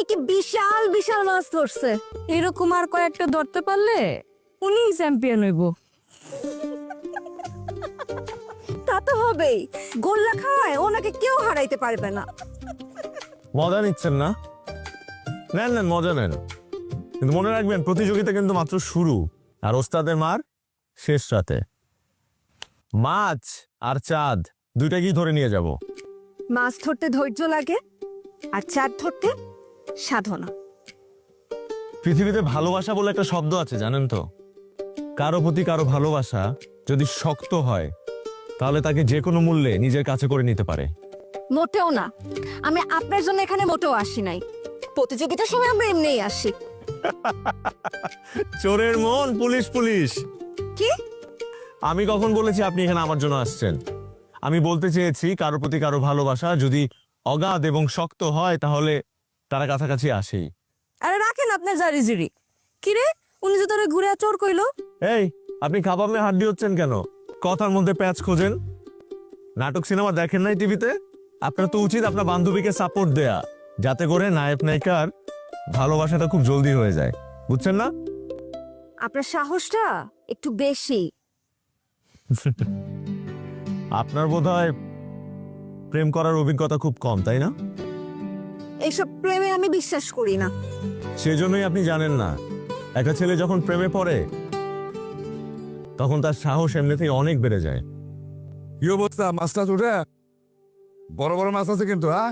কি বিশাল বিশাল মাছ ধরছে। এরকম আর কয়েকটা ধরতে পারলে উনি চ্যাম্পিয়ন হইব। তা তো হবেই, গোল্লা খাওয়ায় ওনাকে কেউ হারাইতে পারবে না। মজা নিচ্ছেন না? নেন নেন, মজা নেন, কিন্তু মনে রাখবেন প্রতিযোগিতা কিন্তু মাত্র শুরু, আর ওস্তাদের মার শেষ রাতে। মাছ আর চাঁদ দুইটা কি ধরে নিয়ে যাব। মাছ ধরতে ধৈর্য লাগে, আর চাঁদ ধরতে সাধনা। পৃথিবীতে ভালোবাসা বলে একটা শব্দ আছে, জানেন তো? কারো প্রতি কারো ভালোবাসা যদি শক্ত হয় তাহলে তাকে যে কোনো মূল্যে নিজের কাছে করে নিতে পারে। মোটেও না, আমি আপনার জন্য এখানে মোটেও আসি নাই। প্রতিযোগিতার সময় আমরা এমনিই আসি। চোরের মন পুলিশ পুলিশ। কি? আমি কখন বলেছি আপনি এখানে আমার জন্য আসছেন? আমি বলতে চেয়েছি কারো প্রতি কারো ভালোবাসা যদি অগাধ এবং শক্ত হয় তাহলে তারা কাছাকাছি আসেই। আরে রাখেন আপনার জারি জিরি। কি রে, উনি যে তোরে ঘুরে চোর কইলো? এই, আপনি কাবাবে হাড্ডি হচ্ছেন কেন? কথার মধ্যে প্যাচ খোঁজেন। নাটক সিনেমা দেখেন নাই টিভিতে? আপনার তো উচিত আপনার বান্ধবীকে সাপোর্ট দেয়া, যাতে করে নায়ক নায়িকার ভালোবাসাটা খুব জলদি হয়ে যায়, বুঝছেন না? আপনার সাহসটা একটু বেশি। আপনার বোধহয় প্রেম করার অভিজ্ঞতা খুব কম, তাই না? এইসব প্রেমে আমি বিশ্বাস করি না। সেজন্যই আপনি জানেন না, একটা ছেলে যখন প্রেমে পড়ে তখন তার সাহস এমনিতেই অনেক বেড়ে যায়। কি অবস্থা? মাছটা উঠে বড় বড় মাছ আছে কিন্তু, হ্যাঁ?